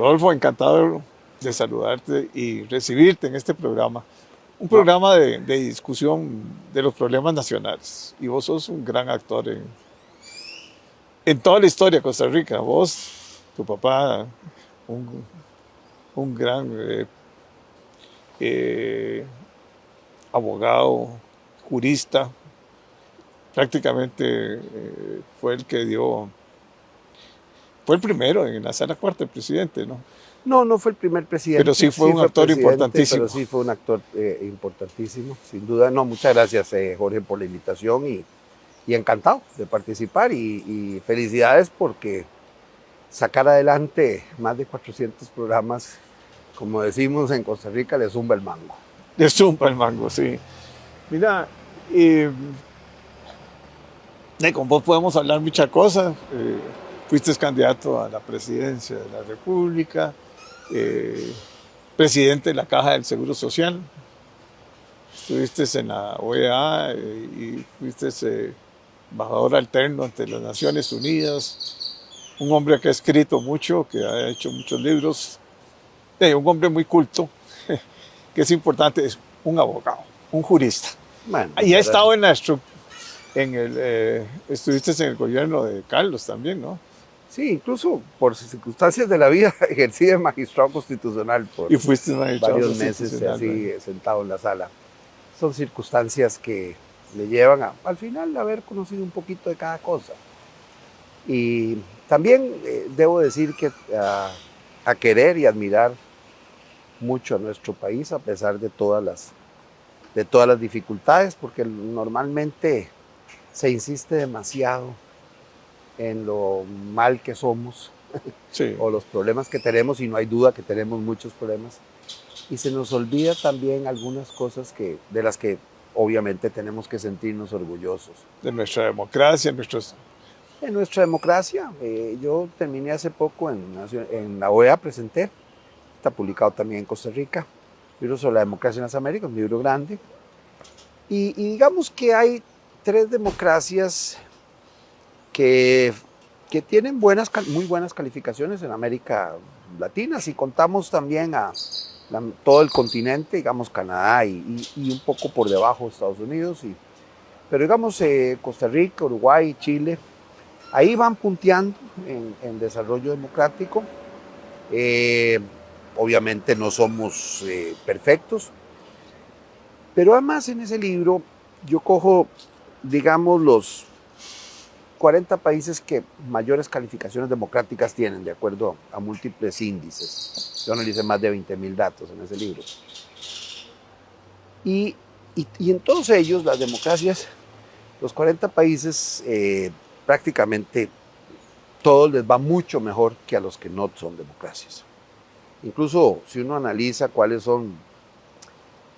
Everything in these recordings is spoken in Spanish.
Rodolfo, encantado de saludarte y recibirte en este programa. Un programa de discusión de los problemas nacionales. Y vos sos un gran actor en toda la historia de Costa Rica. Vos, tu papá, un, un gran eh, abogado, jurista, prácticamente fue el que fue el primero en la sala cuarta, el presidente, ¿no? No, no fue el primer presidente. Pero sí fue un actor importantísimo. Pero sí fue un actor importantísimo, sin duda. No, muchas gracias, Jorge, por la invitación y encantado de participar y felicidades porque sacar adelante más de 400 programas, como decimos en Costa Rica, le zumba el mango. Le zumba el mango, sí. Mira, con vos podemos hablar muchas cosas. Fuiste candidato a la presidencia de la República, presidente de la Caja del Seguro Social, estuviste en la OEA y fuiste embajador alterno ante las Naciones Unidas, un hombre que ha escrito mucho, que ha hecho muchos libros, un hombre muy culto, que es importante, es un abogado, un jurista. Bueno, y ha estado estuviste en el gobierno de Carlos también, ¿no? Sí, incluso por circunstancias de la vida ejercí de magistrado constitucional por varios meses así sentado en la sala. Son circunstancias que le llevan al final a haber conocido un poquito de cada cosa. Y también debo decir que a querer y admirar mucho a nuestro país a pesar de todas las dificultades, porque normalmente se insiste demasiado en lo mal que somos, sí, o los problemas que tenemos, y no hay duda que tenemos muchos problemas, y se nos olvida también algunas cosas de las que obviamente tenemos que sentirnos orgullosos. De nuestra democracia, de nuestra democracia. Yo terminé hace poco en la OEA, presenté, está publicado también en Costa Rica, libro sobre la democracia en las Américas, un libro grande, y digamos que hay 3 democracias que tienen muy buenas calificaciones en América Latina, si contamos también a todo el continente, digamos Canadá y un poco por debajo de Estados Unidos, pero digamos Costa Rica, Uruguay, Chile, ahí van punteando en desarrollo democrático. Obviamente no somos perfectos, pero además en ese libro yo cojo, digamos, los 40 países que mayores calificaciones democráticas tienen, de acuerdo a múltiples índices. Yo analicé más de 20,000 datos en ese libro. Y en todos ellos, las democracias, los 40 países, prácticamente todos les va mucho mejor que a los que no son democracias. Incluso si uno analiza cuáles son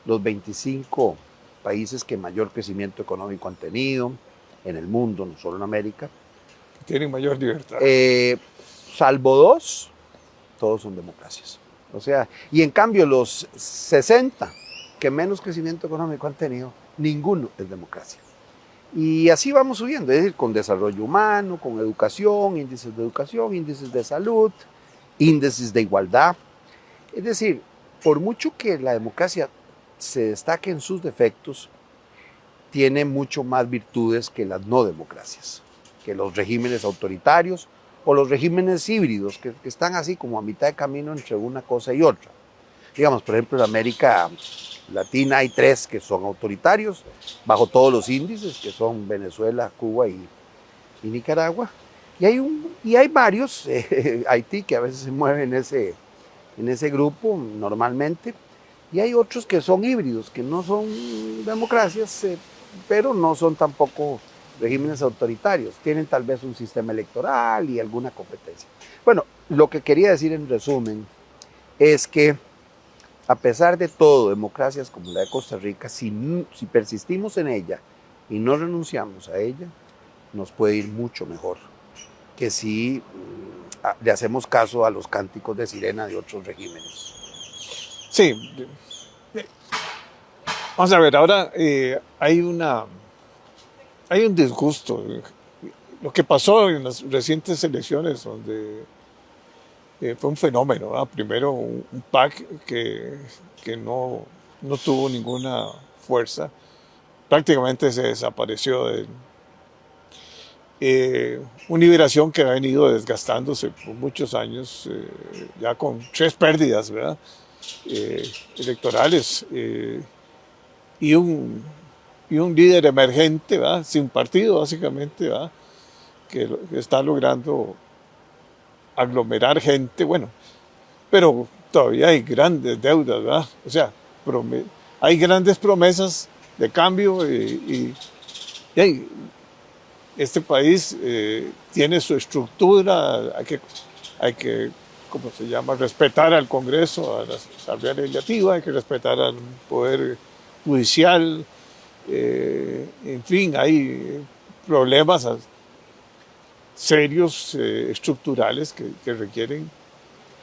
los 25 países que mayor crecimiento económico han tenido en el mundo, no solo en América. Tienen mayor libertad. Salvo 2, todos son democracias. O sea, y en cambio los 60 que menos crecimiento económico han tenido, ninguno es democracia. Y así vamos subiendo, es decir, con desarrollo humano, con educación, índices de salud, índices de igualdad. Es decir, por mucho que la democracia se destaque en sus defectos, tiene mucho más virtudes que las no democracias, que los regímenes autoritarios o los regímenes híbridos, que están así como a mitad de camino entre una cosa y otra. Digamos, por ejemplo, en América Latina hay 3 que son autoritarios, bajo todos los índices, que son Venezuela, Cuba y Nicaragua. Y hay varios, Haití, que a veces se mueve en ese grupo normalmente, y hay otros que son híbridos, que no son democracias, pero no son tampoco regímenes autoritarios, tienen tal vez un sistema electoral y alguna competencia. Bueno, lo que quería decir en resumen es que a pesar de todo, democracias como la de Costa Rica, si persistimos en ella y no renunciamos a ella, nos puede ir mucho mejor que si le hacemos caso a los cánticos de sirena de otros regímenes. Sí. Vamos a ver, ahora hay un disgusto. Lo que pasó en las recientes elecciones, donde fue un fenómeno, ¿verdad? Primero un PAC que no tuvo ninguna fuerza, prácticamente se desapareció de una liberación que ha venido desgastándose por muchos años, ya con 3 pérdidas, ¿verdad? Electorales, y un líder emergente, ¿verdad? Sin partido básicamente, ¿verdad? Que está logrando aglomerar gente, bueno, pero todavía hay grandes deudas, ¿verdad? O sea, hay grandes promesas de cambio y este país tiene su estructura, hay que, ¿cómo se llama?, respetar al Congreso, a la Asamblea Legislativa, hay que respetar al Poder Judicial, en fin, hay problemas serios, estructurales que requieren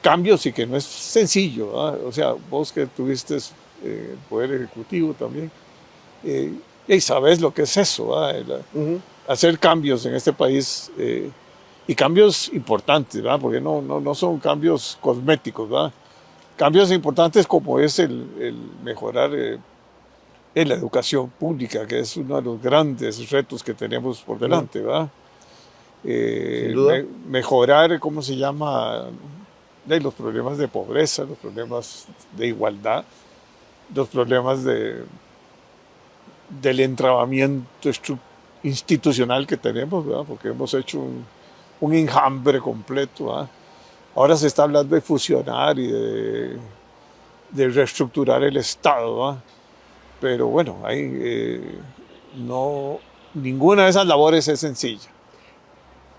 cambios y que no es sencillo, ¿verdad? O sea, vos que tuviste el Poder Ejecutivo también, y sabes lo que es eso, ¿verdad? Hacer cambios en este país, y cambios importantes, ¿verdad? Porque no son cambios cosméticos, ¿verdad? Cambios importantes como es el mejorar en la educación pública, que es uno de los grandes retos que tenemos por delante, ¿verdad? Sin duda. Mejorar, ¿cómo se llama?, de los problemas de pobreza, los problemas de igualdad, los problemas del entrabamiento institucional que tenemos, ¿verdad? Porque hemos hecho un enjambre completo, ¿verdad? Ahora se está hablando de fusionar y de reestructurar el Estado, ¿verdad? Pero bueno, ninguna de esas labores es sencilla.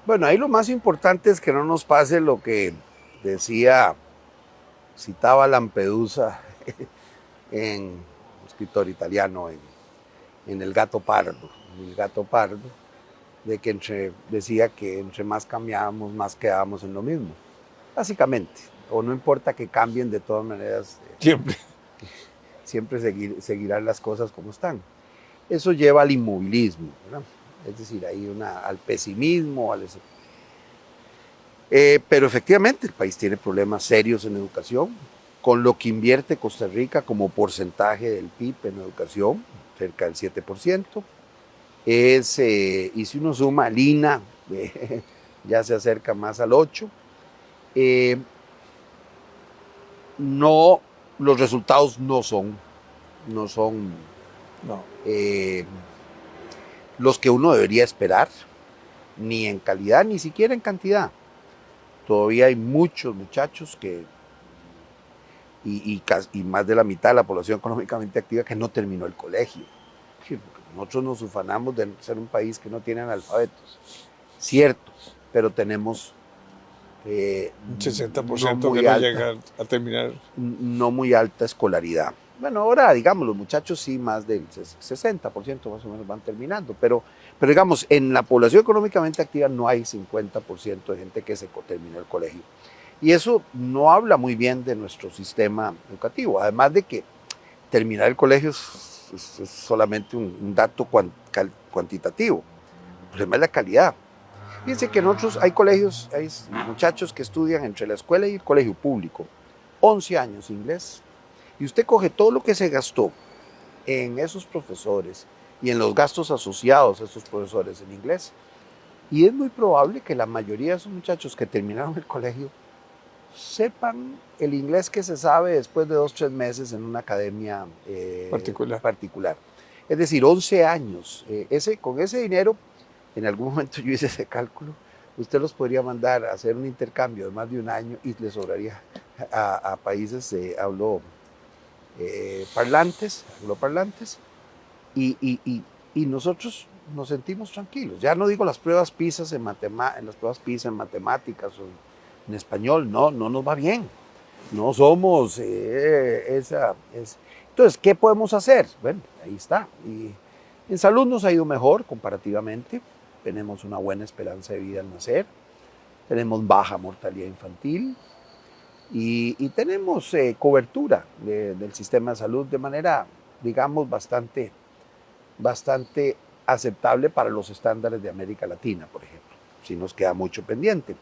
Bueno, ahí lo más importante es que no nos pase lo que citaba Lampedusa en un escritor italiano en El gato pardo. El gato pardo, decía que entre más cambiábamos, más quedábamos en lo mismo. Básicamente, o no importa que cambien, de todas maneras, siempre seguirán las cosas como están. Eso lleva al inmovilismo, ¿verdad? Es decir, al pesimismo, pero efectivamente el país tiene problemas serios en educación, con lo que invierte Costa Rica como porcentaje del PIB en educación, cerca del 7%. Y si uno suma al INA, ya se acerca más al 8%. Los resultados no son los que uno debería esperar, ni en calidad, ni siquiera en cantidad. Todavía hay muchos muchachos y más de la mitad de la población económicamente activa que no terminó el colegio. Nosotros nos ufanamos de ser un país que no tiene analfabetos, cierto, pero tenemos un 60% que no llega a terminar. No muy alta escolaridad. Bueno, ahora, digamos, los muchachos sí, más del 60% más o menos van terminando, pero digamos, en la población económicamente activa no hay 50% de gente que se terminó el colegio. Y eso no habla muy bien de nuestro sistema educativo, además de que terminar el colegio es solamente un dato cuantitativo. El problema es la calidad. Fíjense que nosotros hay muchachos que estudian entre la escuela y el colegio público, 11 años inglés, y usted coge todo lo que se gastó en esos profesores y en los gastos asociados a esos profesores en inglés, y es muy probable que la mayoría de esos muchachos que terminaron el colegio sepan el inglés que se sabe después de 2 o 3 meses en una academia particular. Es decir, 11 años. Con ese dinero, en algún momento yo hice ese cálculo, usted los podría mandar a hacer un intercambio de más de un año y le sobraría a países angloparlantes, y nosotros nos sentimos tranquilos. Ya no digo las pruebas PISA en matemáticas o en español, no nos va bien. No somos Entonces, ¿qué podemos hacer? Bueno, ahí está. Y en salud nos ha ido mejor comparativamente. Tenemos una buena esperanza de vida al nacer. Tenemos baja mortalidad infantil. Y tenemos cobertura del sistema de salud de manera, digamos, bastante aceptable para los estándares de América Latina, por ejemplo. Sí nos queda mucho pendiente.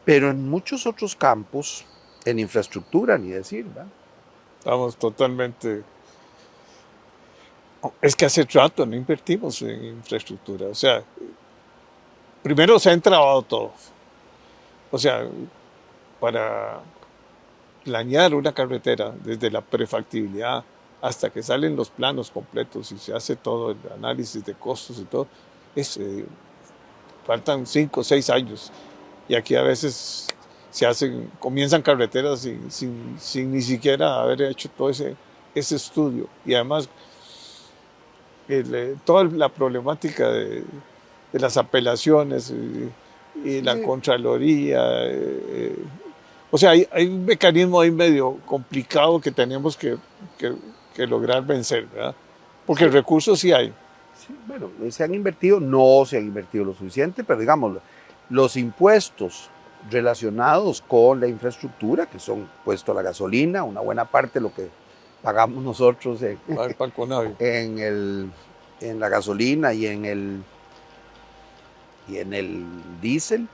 Pero en muchos otros campos, en infraestructura, ni decir, ¿verdad? Estamos totalmente... Es que hace rato no invertimos en infraestructura. O sea, primero se ha entrabado todo. O sea, para planear una carretera desde la prefactibilidad hasta que salen los planos completos y se hace todo el análisis de costos y todo, es, faltan 5 o 6 años. Y aquí a veces comienzan carreteras sin ni siquiera haber hecho todo ese estudio. Y además, toda la problemática de las apelaciones y la Contraloría. O sea, hay un mecanismo ahí medio complicado que tenemos que lograr vencer, ¿verdad? Porque recursos sí hay. Sí, bueno, se han invertido, no se han invertido lo suficiente, pero digamos, los impuestos relacionados con la infraestructura, que son puesto a la gasolina, una buena parte de lo que pagamos nosotros en la gasolina y en el diésel,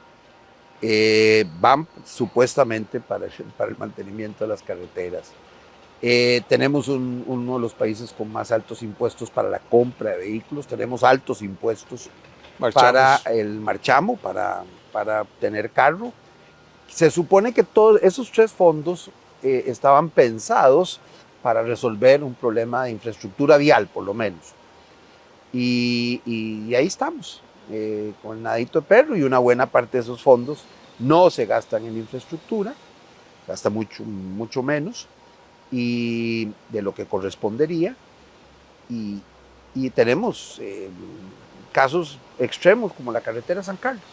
van supuestamente para el mantenimiento de las carreteras. Tenemos uno de los países con más altos impuestos para la compra de vehículos, tenemos altos impuestos para el marchamo, para tener carro. Se supone que todos esos 3 fondos estaban pensados para resolver un problema de infraestructura vial, por lo menos. Y ahí estamos, con el nadito de perro, y una buena parte de esos fondos no se gastan en infraestructura, gasta mucho menos y de lo que correspondería, y tenemos casos extremos como la carretera San Carlos.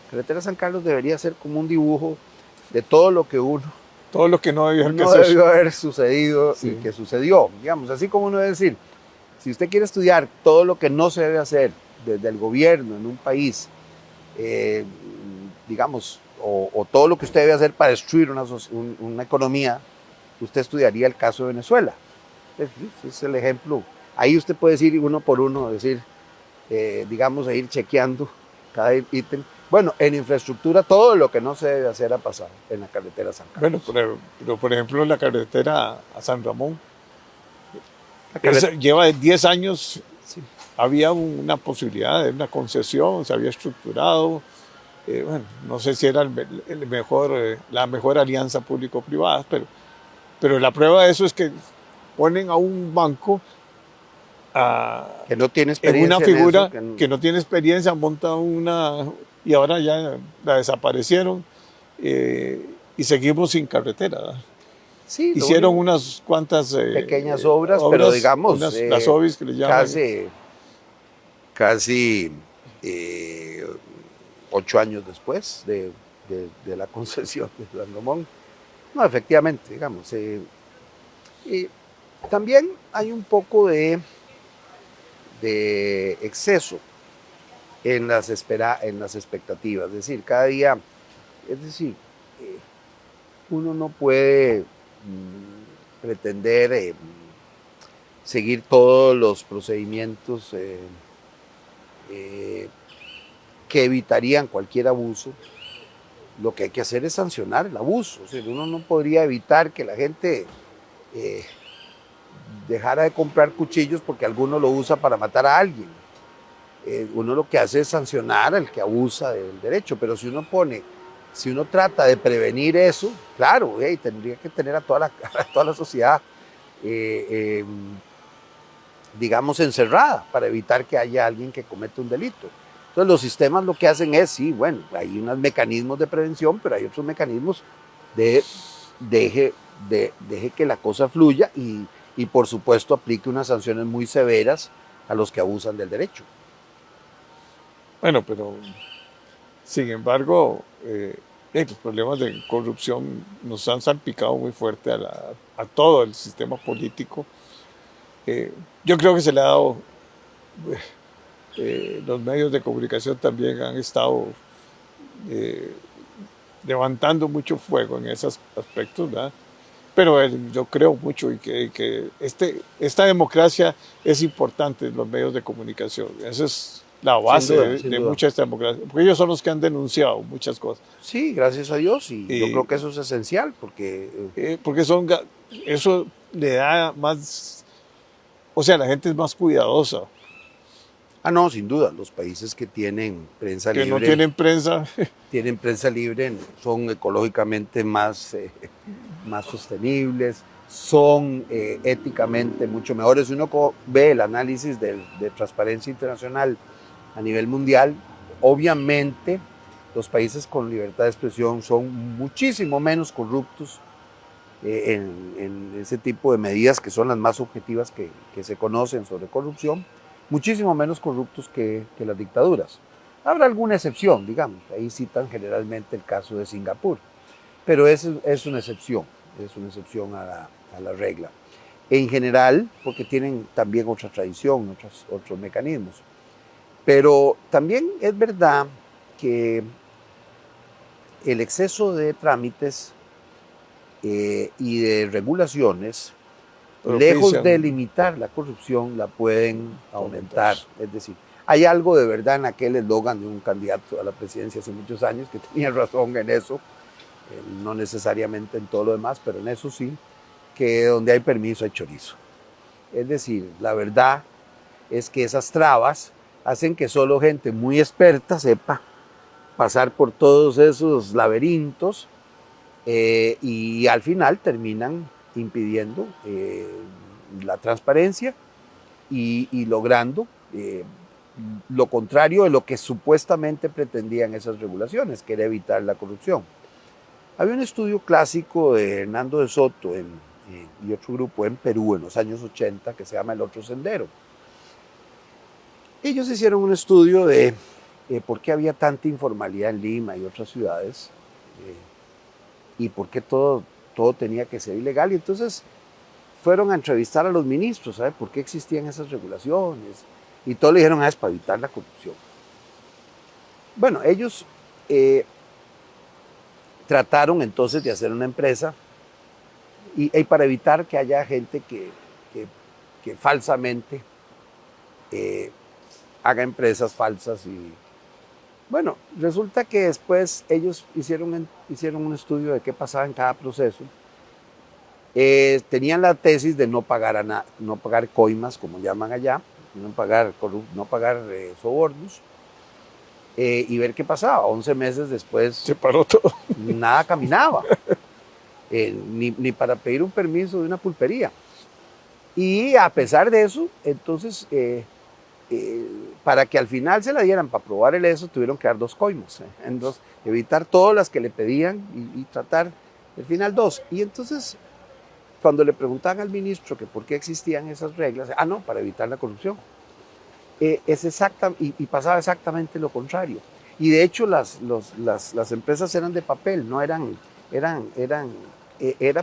La carretera San Carlos debería ser como un dibujo de todo lo que todo lo que no debió haber sucedido, sí, y que sucedió. Digamos, así como uno debe decir, si usted quiere estudiar todo lo que no se debe hacer desde el gobierno en un país, digamos, o todo lo que usted debe hacer para destruir una economía, usted estudiaría el caso de Venezuela. Ese es el ejemplo. Ahí usted puede decir uno por uno, digamos, ir chequeando cada ítem. Bueno, en infraestructura todo lo que no se debe hacer ha pasado en la carretera San Carlos. Bueno, pero por ejemplo la carretera a San Ramón, lleva 10 años, sí. Había una posibilidad de una concesión, se había estructurado. Bueno, no sé si era la mejor alianza público-privada, pero la prueba de eso es que ponen a un banco que no tiene experiencia en una figura que no tiene experiencia, monta una y ahora ya la desaparecieron, y seguimos sin carretera, ¿verdad? Sí, hicieron unas cuantas pequeñas obras, pero digamos las obras que le llaman casi 8 años después de la concesión de San Ramón. No, efectivamente, digamos. También hay un poco de exceso en las expectativas. Es decir, cada día, uno no puede pretender seguir todos los procedimientos que evitarían cualquier abuso. Lo que hay que hacer es sancionar el abuso. O sea, uno no podría evitar que la gente dejara de comprar cuchillos porque alguno lo usa para matar a alguien. Uno lo que hace es sancionar al que abusa del derecho, pero si uno trata de prevenir eso, claro, tendría que tener a toda la sociedad, digamos, encerrada para evitar que haya alguien que cometa un delito. Entonces los sistemas lo que hacen es, sí, bueno, hay unos mecanismos de prevención, pero hay otros mecanismos de deje que la cosa fluya y por supuesto aplique unas sanciones muy severas a los que abusan del derecho. Bueno, pero sin embargo, los problemas de corrupción nos han salpicado muy fuerte a todo el sistema político. Yo creo que se le ha dado... los medios de comunicación también han estado levantando mucho fuego en esos aspectos, ¿verdad? Pero yo creo mucho y que esta democracia es importante en los medios de comunicación. Eso es la Sin base duda, sin de duda. muchas democracias, porque ellos son los que han denunciado muchas cosas. Sí, gracias a Dios, y yo Y, creo que eso es esencial, porque porque eso le da más, o sea, la gente es más cuidadosa, no, sin duda, los países que tienen prensa que no libre, tienen prensa. son ecológicamente más sostenibles, son éticamente mucho mejores. Si uno ve el análisis de Transparencia Internacional a nivel mundial, obviamente los países con libertad de expresión son muchísimo menos corruptos en ese tipo de medidas que son las más objetivas que se conocen sobre corrupción, muchísimo menos corruptos que las dictaduras. Habrá alguna excepción, digamos, ahí citan generalmente el caso de Singapur, pero es una excepción a la regla. En general, porque tienen también otra tradición, otros mecanismos. Pero también es verdad que el exceso de trámites y de regulaciones, lejos de Propician limitar la corrupción, la pueden aumentar. fomentar. Es decir, hay algo de verdad en aquel eslogan de un candidato a la presidencia hace muchos años que tenía razón en eso, no necesariamente en todo lo demás, pero en eso sí, que donde hay permiso hay chorizo. Es decir, la verdad es que esas trabas hacen que solo gente muy experta sepa pasar por todos esos laberintos y al final terminan impidiendo la transparencia y logrando lo contrario de lo que supuestamente pretendían esas regulaciones, que era evitar la corrupción. Había un estudio clásico de Hernando de Soto y otro grupo en Perú en los años 80 que se llama El Otro Sendero. Ellos hicieron un estudio de por qué había tanta informalidad en Lima y otras ciudades y por qué todo tenía que ser ilegal. Y entonces fueron a entrevistar a los ministros, ¿sabe por qué existían esas regulaciones? Y todos le dijeron, es para evitar la corrupción. Bueno, ellos trataron entonces de hacer una empresa y para evitar que haya gente que falsamente haga empresas falsas. Y bueno, resulta que después ellos hicieron un estudio de qué pasaba en cada proceso. Tenían la tesis de no pagar no pagar coimas, como llaman allá, no pagar sobornos, y ver qué pasaba. 11 meses después Se paró todo. nada caminaba, ni para pedir un permiso de una pulpería. Y a pesar de eso, entonces, para que al final se la dieran para probar el eso, tuvieron que dar 2 coimas, entonces, evitar todas las que le pedían y tratar al final 2. Y entonces, cuando le preguntaban al ministro que por qué existían esas reglas, no, para evitar la corrupción. Y pasaba exactamente lo contrario. Y de hecho las empresas eran de papel, no era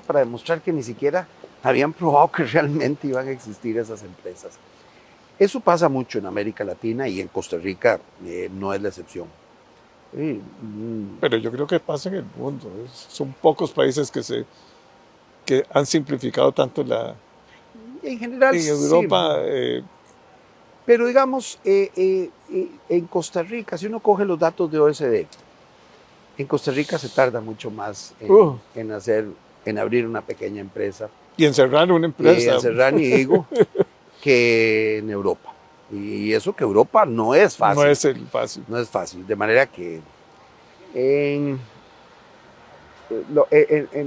para demostrar que ni siquiera habían probado que realmente iban a existir esas empresas. Eso pasa mucho en América Latina y en Costa Rica no es la excepción. Pero yo creo que pasa en el mundo. Son pocos países que han simplificado tanto En general, en sí. Europa. Pero digamos, en Costa Rica, si uno coge los datos de OECD, en Costa Rica se tarda mucho más en abrir una pequeña empresa. Y encerrar una empresa. Encerrar, ni digo, que en Europa. Y eso que Europa no es fácil. No es el fácil. No es fácil. De manera que en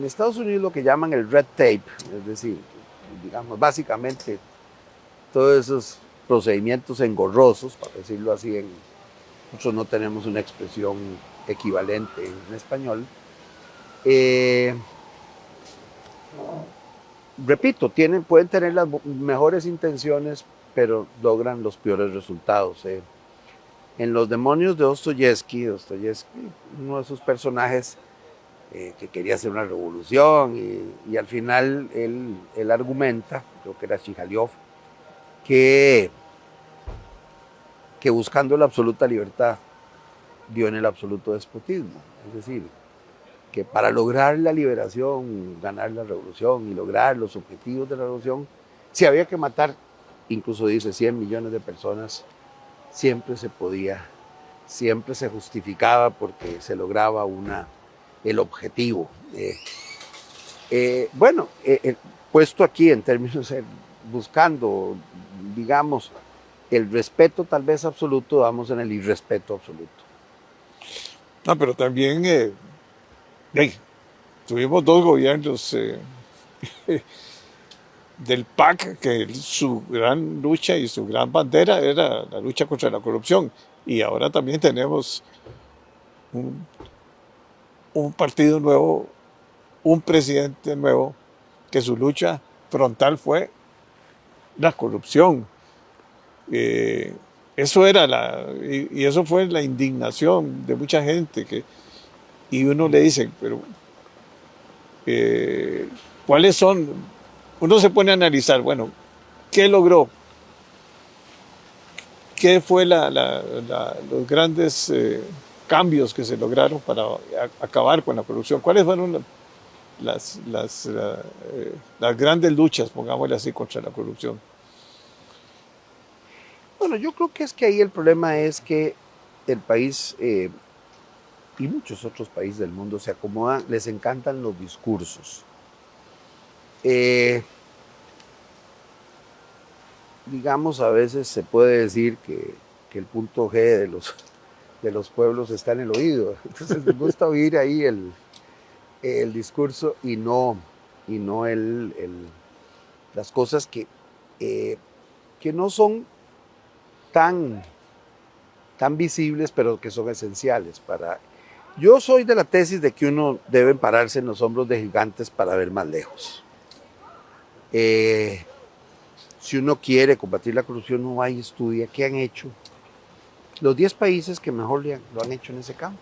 Estados Unidos lo que llaman el red tape, es decir, digamos, básicamente todos esos procedimientos engorrosos, para decirlo así, nosotros no tenemos una expresión equivalente en español. Repito, pueden tener las mejores intenciones, pero logran los peores resultados. En Los demonios de Dostoyevsky, uno de sus personajes que quería hacer una revolución y al final él argumenta, creo que era Chihaliov, que buscando la absoluta libertad dio en el absoluto despotismo. Es decir, que para lograr la liberación, ganar la revolución y lograr los objetivos de la revolución, si había que matar, incluso dice 100 millones de personas, siempre se podía, siempre se justificaba porque se lograba el objetivo. Puesto aquí en términos buscando, digamos, el respeto tal vez absoluto, vamos en el irrespeto absoluto. No, pero también tuvimos dos gobiernos del PAC que su gran lucha y su gran bandera era la lucha contra la corrupción. Y ahora también tenemos un partido nuevo, un presidente nuevo, que su lucha frontal fue la corrupción. Eso era y eso fue la indignación de mucha gente y uno le dice, pero ¿cuáles son? Uno se pone a analizar, bueno, ¿qué logró? ¿Qué fue los grandes cambios que se lograron para acabar con la corrupción? ¿Cuáles fueron las grandes luchas, pongámosle así, contra la corrupción? Bueno, yo creo que es que ahí el problema es que el país y muchos otros países del mundo se acomodan, les encantan los discursos. Digamos, a veces se puede decir que el punto G de los pueblos está en el oído. Entonces les gusta oír ahí el discurso y no las cosas que no son tan visibles, pero que son esenciales para... Yo soy de la tesis de que uno debe pararse en los hombros de gigantes para ver más lejos. Si uno quiere combatir la corrupción, uno va y estudia qué han hecho los 10 países que mejor lo han hecho en ese campo.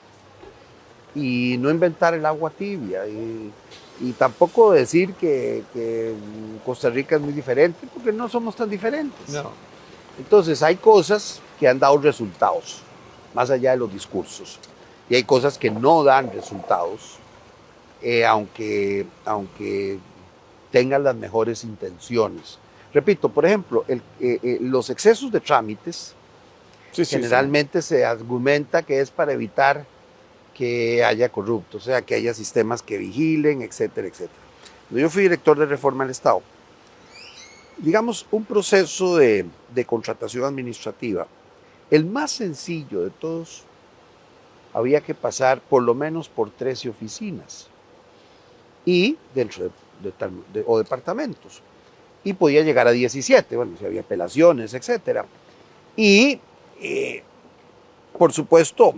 Y no inventar el agua tibia. Y tampoco decir que Costa Rica es muy diferente, porque no somos tan diferentes. No. Entonces hay cosas que han dado resultados, más allá de los discursos. Y hay cosas que no dan resultados, aunque tengan las mejores intenciones. Repito, por ejemplo, los excesos de trámites generalmente se argumenta que es para evitar que haya corruptos, o sea, que haya sistemas que vigilen, etcétera, etcétera. Cuando yo fui director de Reforma del Estado, digamos, un proceso de contratación administrativa, el más sencillo de todos, había que pasar por lo menos por 13 oficinas y dentro o departamentos, y podía llegar a 17, bueno, si había apelaciones, etcétera. Y, por supuesto,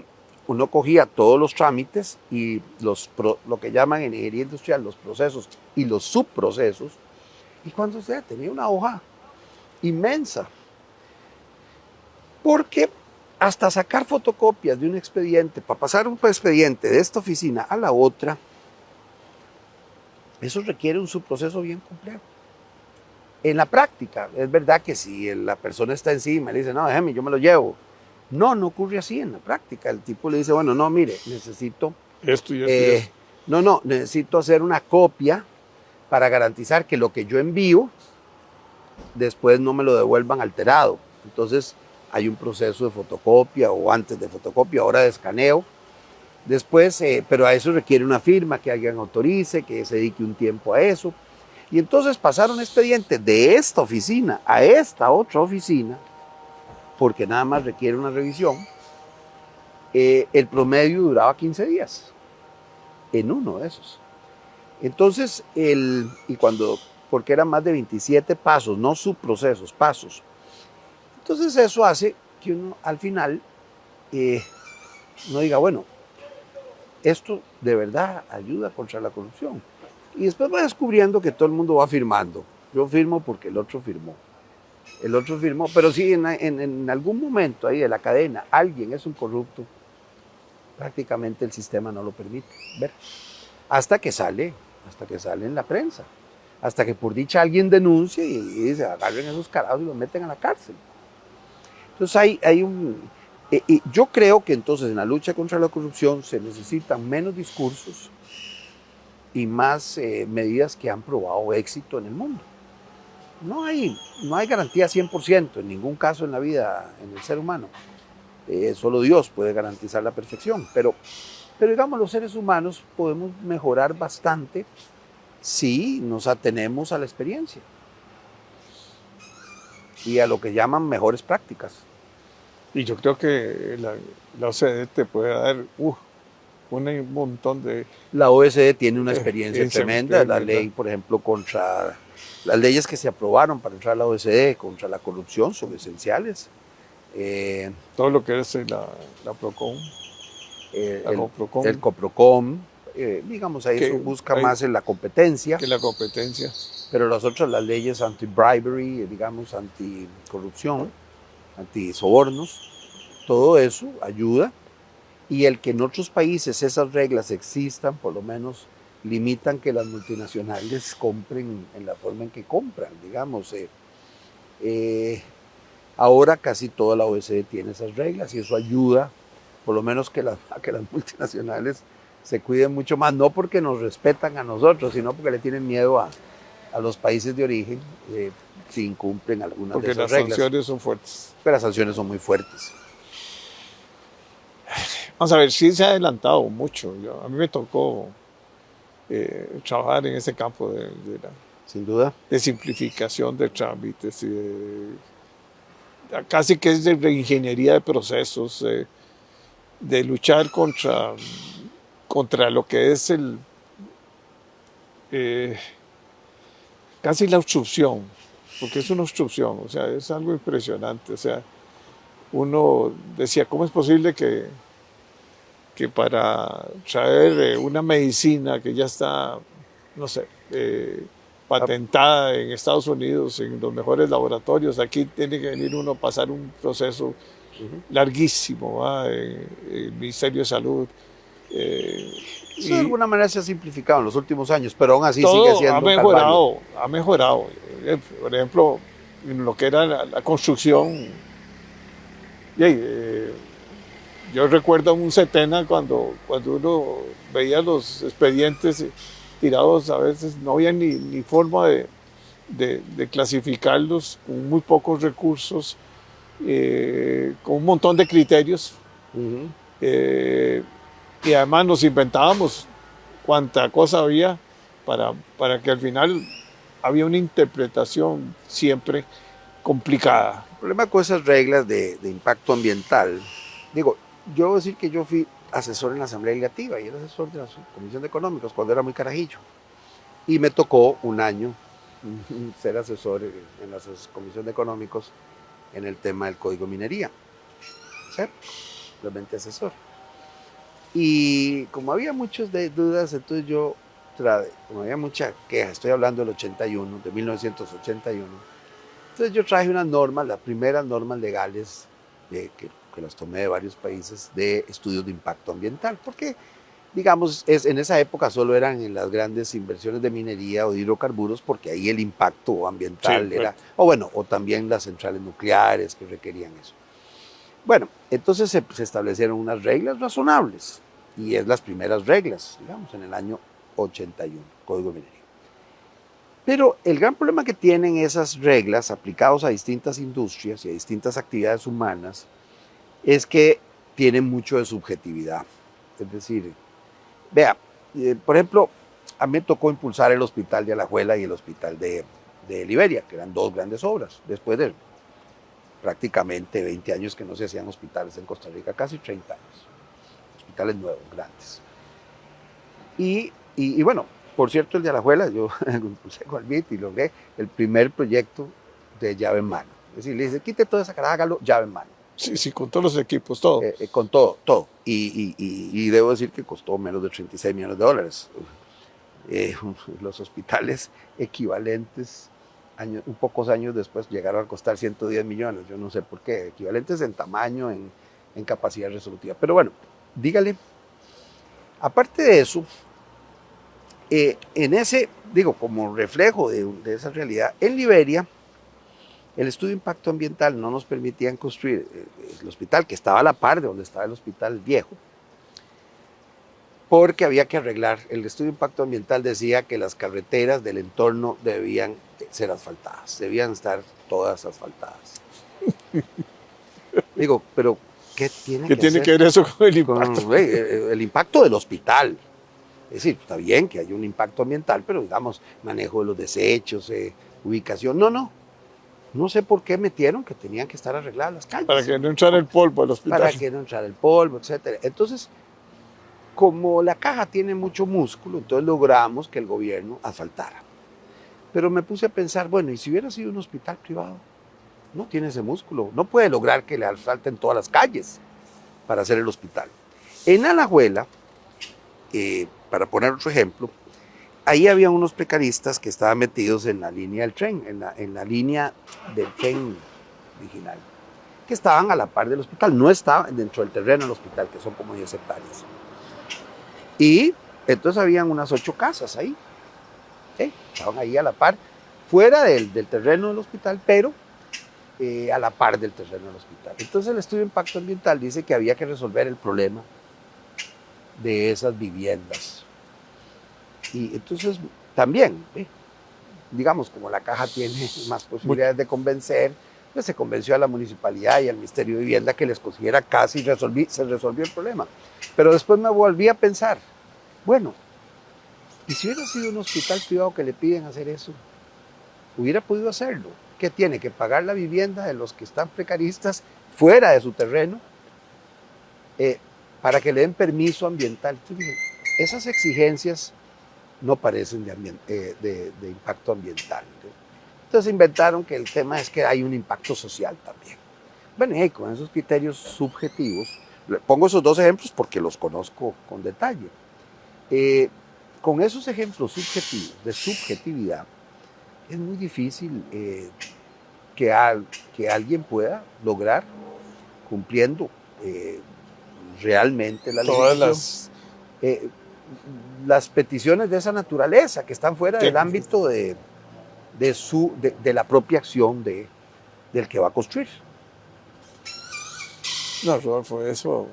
uno cogía todos los trámites y lo que llaman en ingeniería industrial los procesos y los subprocesos, y cuando usted tenía una hoja inmensa, porque hasta sacar fotocopias de un expediente, para pasar un expediente de esta oficina a la otra, eso requiere un subproceso bien complejo. En la práctica, es verdad que si la persona está encima y le dice, no, déjeme, yo me lo llevo. No ocurre así en la práctica. El tipo le dice, bueno, no, mire, necesito... Esto y esto. Necesito hacer una copia para garantizar que lo que yo envío, después no me lo devuelvan alterado. Entonces, hay un proceso de fotocopia o antes de fotocopia, ahora de escaneo. Después, pero a eso requiere una firma que alguien autorice, que se dedique un tiempo a eso. Y entonces pasaron expedientes de esta oficina a esta otra oficina, porque nada más requiere una revisión. El promedio duraba 15 días en uno de esos. Entonces, porque eran más de 27 pasos, no subprocesos, pasos. Entonces eso hace que uno al final no diga, bueno, esto de verdad ayuda contra la corrupción. Y después va descubriendo que todo el mundo va firmando. Yo firmo porque el otro firmó. El otro firmó, pero si en algún momento ahí de la cadena alguien es un corrupto, prácticamente el sistema no lo permite ver. Hasta que sale en la prensa. Hasta que por dicha alguien denuncia y dice, agarren esos carados y los meten a la cárcel. Entonces yo creo que entonces en la lucha contra la corrupción se necesitan menos discursos y más medidas que han probado éxito en el mundo. no hay garantía 100% en ningún caso en la vida, en el ser humano. Solo Dios puede garantizar la perfección, pero digamos, los seres humanos podemos mejorar bastante si nos atenemos a la experiencia y a lo que llaman mejores prácticas. Y yo creo que la OCDE te puede dar un montón de... La OSD tiene una experiencia tremenda. tremenda. La ley, por ejemplo, contra las leyes que se aprobaron para entrar a la OSD contra la corrupción son esenciales. Todo lo que es la PROCON, el COPROCOM, digamos, ahí eso busca más en la competencia. Que la competencia. Pero las otras, las leyes anti-bribery, digamos, anticorrupción, anti-sobornos, todo eso ayuda. Y el que en otros países esas reglas existan, por lo menos limitan que las multinacionales compren en la forma en que compran, digamos. Ahora casi toda la OECD tiene esas reglas y eso ayuda, por lo menos a que las multinacionales se cuiden mucho más, no porque nos respetan a nosotros, sino porque le tienen miedo a los países de origen si incumplen algunas de esas reglas. Porque las sanciones son fuertes. Pero las sanciones son muy fuertes. Vamos a ver, sí se ha adelantado mucho. A mí me tocó trabajar en ese campo sin duda, de simplificación de trámites y casi que es de reingeniería de procesos, de luchar contra lo que es casi la obstrucción, porque es una obstrucción, o sea, es algo impresionante. O sea, uno decía, ¿cómo es posible que para traer una medicina que ya está, no sé, patentada en Estados Unidos, en los mejores laboratorios, aquí tiene que venir uno a pasar un proceso larguísimo en el Ministerio de Salud? Eso de alguna manera se ha simplificado en los últimos años, pero aún así todo sigue siendo ha mejorado. Por ejemplo, en lo que era la construcción. Yo recuerdo un Setena cuando uno veía los expedientes tirados, a veces no había ni forma de clasificarlos, con muy pocos recursos, con un montón de criterios. Y además nos inventábamos cuánta cosa había para que al final había una interpretación siempre complicada. El problema con esas reglas de impacto ambiental, digo, yo voy a decir que yo fui asesor en la Asamblea Legislativa y era asesor de la Comisión de Económicos cuando era muy carajillo. Y me tocó un año ser asesor en la Comisión de Económicos en el tema del Código de Minería. ¿Sí? Simplemente asesor. Y como había muchas dudas, entonces como había mucha queja, estoy hablando del 81, de 1981, entonces yo traje unas normas, las primeras normas legales que las tomé de varios países de estudios de impacto ambiental, porque digamos, en esa época solo eran en las grandes inversiones de minería o de hidrocarburos, porque ahí el impacto ambiental era, o también las centrales nucleares que requerían eso. Bueno, entonces se establecieron unas reglas razonables, y es las primeras reglas, digamos, en el año 81, Código de Minería. Pero el gran problema que tienen esas reglas aplicadas a distintas industrias y a distintas actividades humanas es que tienen mucho de subjetividad. Es decir, vea, por ejemplo, a mí me tocó impulsar el Hospital de Alajuela y el Hospital de Liberia, que eran dos grandes obras, después de prácticamente 20 años que no se hacían hospitales en Costa Rica, casi 30 años. Hospitales nuevos, grandes. Y bueno, por cierto, el de Alajuela, yo impulsé con el MIT y logré el primer proyecto de llave en mano. Es decir, le dice, quite toda esa cara, hágalo llave en mano. Sí, con todos los equipos, todo. Con todo. Y debo decir que costó menos de $36 millones. Los hospitales equivalentes, un pocos años después, llegaron a costar 110 millones. Yo no sé por qué. Equivalentes en tamaño, en capacidad resolutiva. Pero bueno, dígale. Aparte de eso, en ese, como reflejo de esa realidad, en Liberia, el estudio de impacto ambiental no nos permitían construir el hospital, que estaba a la par de donde estaba el hospital viejo, porque había que arreglar. El estudio de impacto ambiental decía que las carreteras del entorno debían ser asfaltadas, debían estar todas asfaltadas. Digo, pero ¿qué tiene ¿Qué que tiene hacer que ver eso con el con impacto? el impacto del hospital? Es decir, está bien que haya un impacto ambiental, pero digamos, manejo de los desechos, ubicación. No sé por qué metieron que tenían que estar arregladas las calles. Para que no entrara el polvo al hospital. Para que no entrara el polvo, etcétera. Entonces, como la caja tiene mucho músculo, entonces logramos que el gobierno asfaltara. Pero me puse a pensar, bueno, ¿y si hubiera sido un hospital privado? No tiene ese músculo, no puede lograr que le asfalten todas las calles para hacer el hospital. En Alajuela, para poner otro ejemplo, ahí había unos precaristas que estaban metidos en la línea del tren, en la línea del tren original, que estaban a la par del hospital, no estaban dentro del terreno del hospital, que son como 10 hectáreas. Y entonces habían unas 8 casas ahí, ¿sí? Estaban ahí a la par, fuera del terreno del hospital, pero a la par del terreno del hospital. Entonces el estudio de impacto ambiental dice que había que resolver el problema de esas viviendas. Y entonces también, digamos, como la caja tiene más posibilidades de convencer, pues se convenció a la municipalidad y al Ministerio de Vivienda que les consiguiera casa y se resolvió el problema. Pero después me volví a pensar, bueno, ¿y si hubiera sido un hospital privado que le piden hacer eso? Hubiera podido hacerlo. ¿Qué tiene? Que pagar la vivienda de los que están precaristas fuera de su terreno para que le den permiso ambiental. Entonces, esas exigencias no parecen de impacto ambiental, ¿no? Entonces inventaron que el tema es que hay un impacto social también. Bueno, y con esos criterios subjetivos, pongo esos dos ejemplos porque los conozco con detalle. Con esos ejemplos subjetivos, de subjetividad, es muy difícil que alguien pueda lograr, cumpliendo realmente la legislación, las peticiones de esa naturaleza que están fuera del ámbito de la propia acción del que va a construir. No, Rodolfo, eso,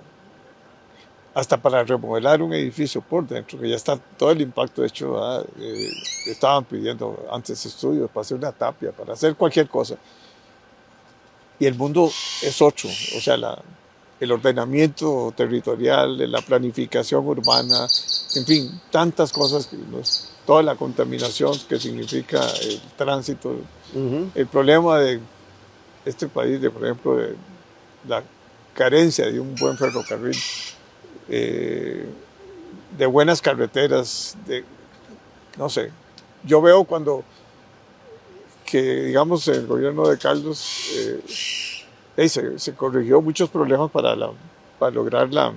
hasta para remodelar un edificio por dentro, que ya está todo el impacto hecho, estaban pidiendo antes estudios para hacer una tapia, para hacer cualquier cosa. Y el mundo es otro, o sea, el ordenamiento territorial, la planificación urbana, en fin, tantas cosas, toda la contaminación que significa el tránsito, el problema de este país, por ejemplo, de la carencia de un buen ferrocarril, de buenas carreteras, no sé, yo veo que digamos el gobierno de Carlos se corrigió muchos problemas para lograr la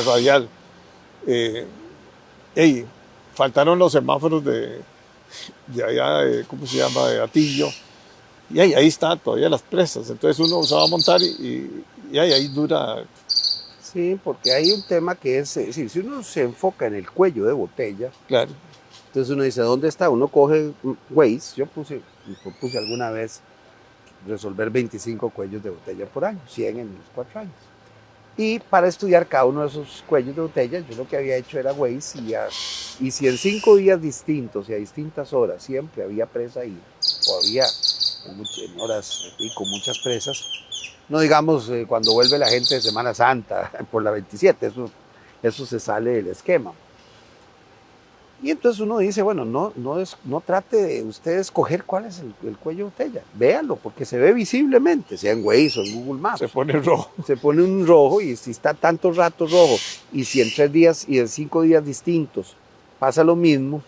radial. Faltaron los semáforos de allá, ¿cómo se llama?, de Atillo, y ahí está todavía las presas, entonces uno se va a montar y ahí dura. Sí, porque hay un tema que es decir, si uno se enfoca en el cuello de botella, claro, entonces uno dice, ¿dónde está? Uno coge Waze, yo propuse alguna vez resolver 25 cuellos de botella por año, 100 en los 4 años. Y para estudiar cada uno de esos cuellos de botella, yo lo que había hecho era Waze, y si en 5 días distintos y a distintas horas siempre había presa ahí, o había en horas y con muchas presas, no digamos cuando vuelve la gente de Semana Santa por la 27, eso se sale del esquema. Y entonces uno dice, bueno, no trate de usted escoger cuál es el cuello de botella, véalo, porque se ve visiblemente, sea en Waze o en Google Maps. Se pone rojo. Se pone un rojo, y si está tanto rato rojo, y si en 3 días y en 5 días distintos pasa lo mismo,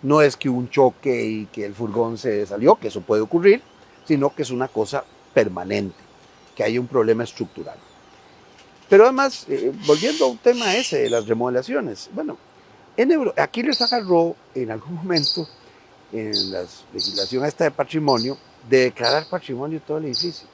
no es que hubo un choque y que el furgón se salió, que eso puede ocurrir, sino que es una cosa permanente, que hay un problema estructural. Pero además, volviendo a un tema ese de las remodelaciones, bueno, aquí les agarró en algún momento, en la legislación esta de patrimonio, de declarar patrimonio todo el edificio.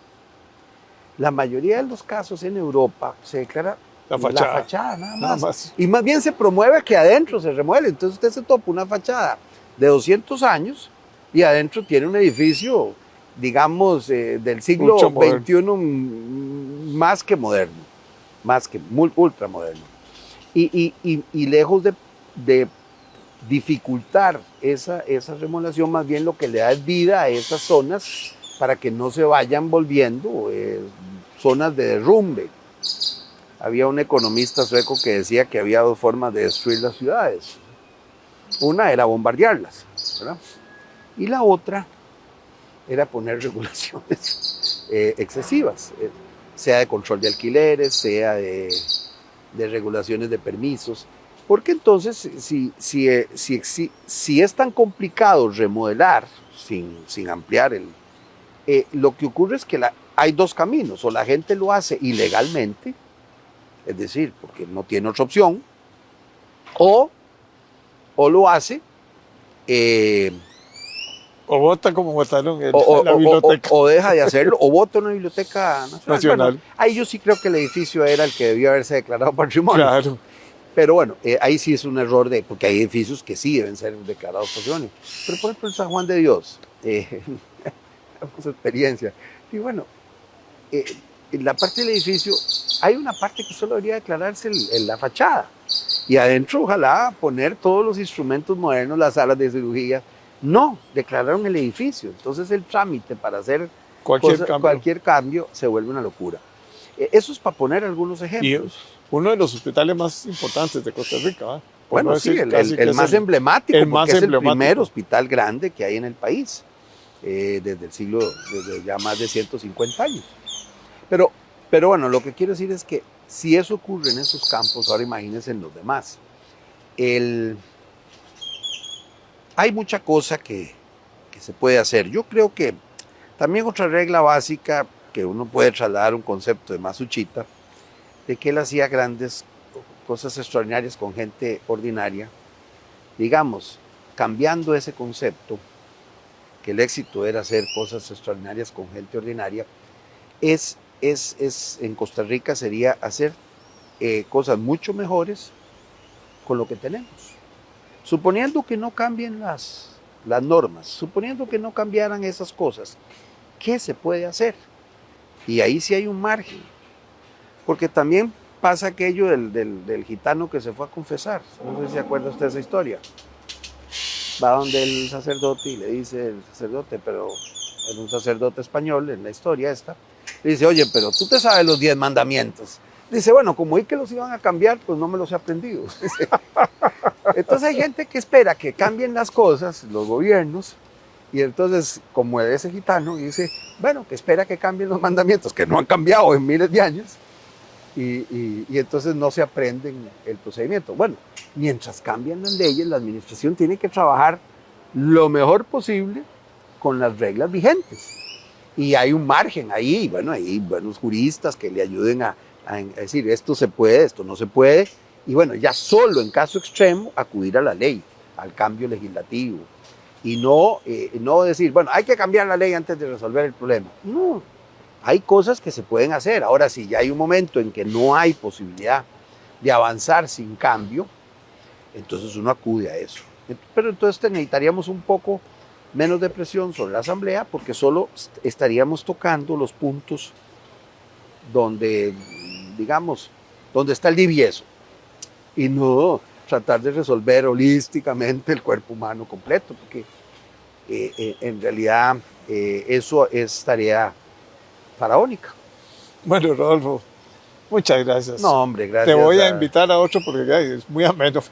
La mayoría de los casos en Europa se declara la fachada nada más. Y más bien se promueve que adentro se remueve. Entonces usted se topa una fachada de 200 años y adentro tiene un edificio, digamos, del siglo XXI más que moderno, ultra moderno. Y lejos de dificultar esa remodelación, más bien lo que le da es vida a esas zonas para que no se vayan volviendo zonas de derrumbe. Había un economista sueco que decía que había dos formas de destruir las ciudades. Una era bombardearlas, ¿verdad? Y la otra era poner regulaciones excesivas, sea de control de alquileres, sea de regulaciones de permisos, porque entonces si es tan complicado remodelar sin ampliar lo que ocurre es que hay dos caminos: o la gente lo hace ilegalmente, es decir, porque no tiene otra opción, o lo hace o vota como votaron en la biblioteca o deja de hacerlo, o vota en una biblioteca nacional. Bueno, ahí yo sí creo que el edificio era el que debió haberse declarado patrimonio. Claro. Pero bueno, ahí sí es un error, porque hay edificios que sí deben ser declarados patrimonio. Pero por ejemplo en San Juan de Dios, tenemos experiencia. Y bueno, en la parte del edificio hay una parte que solo debería declararse en la fachada. Y adentro ojalá poner todos los instrumentos modernos, las salas de cirugía. No, declararon el edificio. Entonces el trámite para hacer cualquier cambio se vuelve una locura. Eso es para poner algunos ejemplos. Y uno de los hospitales más importantes de Costa Rica, ¿va? Bueno, no sí, el más emblemático, porque es el primer hospital grande que hay en el país, desde ya más de 150 años. Pero bueno, lo que quiero decir es que si eso ocurre en esos campos, ahora imagínense en los demás. Hay mucha cosa que se puede hacer. Yo creo que también otra regla básica que uno puede trasladar, un concepto de Masuchita, de que él hacía grandes cosas extraordinarias con gente ordinaria. Digamos, cambiando ese concepto, que el éxito era hacer cosas extraordinarias con gente ordinaria, en Costa Rica sería hacer cosas mucho mejores con lo que tenemos. Suponiendo que no cambien las normas, suponiendo que no cambiaran esas cosas, ¿qué se puede hacer? Y ahí sí hay un margen, porque también pasa aquello del gitano que se fue a confesar. No sé si se acuerda usted de esa historia. Va donde el sacerdote y le dice el sacerdote, pero es un sacerdote español en la historia esta, le dice: oye, pero tú te sabes los 10 mandamientos. Dice: bueno, como vi que los iban a cambiar, pues no me los he aprendido. Entonces hay gente que espera que cambien las cosas, los gobiernos, y entonces, como ese gitano, dice: bueno, que espera que cambien los mandamientos, que no han cambiado en miles de años, y entonces no se aprenden el procedimiento. Bueno, mientras cambian las leyes, la administración tiene que trabajar lo mejor posible con las reglas vigentes. Y hay un margen ahí, bueno, hay buenos juristas que le ayuden a decir: esto se puede, esto no se puede. Y bueno, ya solo en caso extremo acudir a la ley, al cambio legislativo. Y no decir: bueno, hay que cambiar la ley antes de resolver el problema. No, hay cosas que se pueden hacer. Ahora, si ya hay un momento en que no hay posibilidad de avanzar sin cambio, entonces uno acude a eso. Pero entonces necesitaríamos un poco menos de presión sobre la Asamblea, porque solo estaríamos tocando los puntos donde, digamos, donde está el divieso, y no tratar de resolver holísticamente el cuerpo humano completo, porque en realidad eso es tarea faraónica. Bueno, Rodolfo, muchas gracias. No, hombre, gracias. Te voy a invitar a otro porque es muy ameno.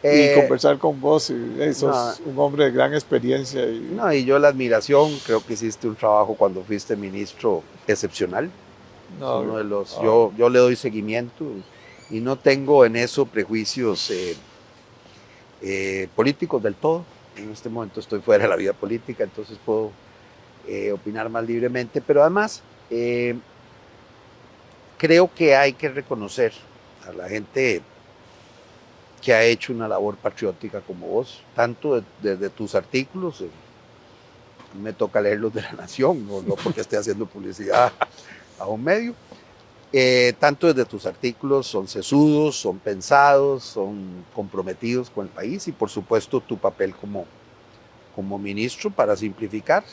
Y conversar con vos, y sos un hombre de gran experiencia. Y yo la admiración, creo que hiciste un trabajo cuando fuiste ministro excepcional. Uno de los, yo le doy seguimiento y no tengo en eso prejuicios políticos del todo. En este momento estoy fuera de la vida política, entonces puedo opinar más libremente, pero además creo que hay que reconocer a la gente que ha hecho una labor patriótica como vos, tanto desde tus artículos, me toca leerlos de La Nación, no porque esté haciendo publicidad a un medio, tanto desde tus artículos son sesudos, son pensados, son comprometidos con el país, y por supuesto tu papel como ministro para simplificar.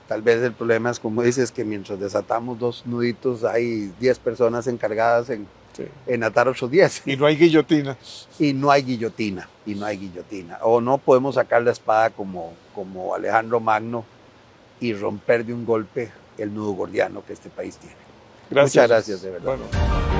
Tal vez el problema es, como dices, que mientras desatamos 2 nuditos hay 10 personas encargadas en Sí. Atar otros 10. Y no hay guillotina. Y no hay guillotina, y no hay guillotina. O no podemos sacar la espada como Alejandro Magno y romper de un golpe el nudo gordiano que este país tiene. Gracias. Muchas gracias, de verdad. Bueno.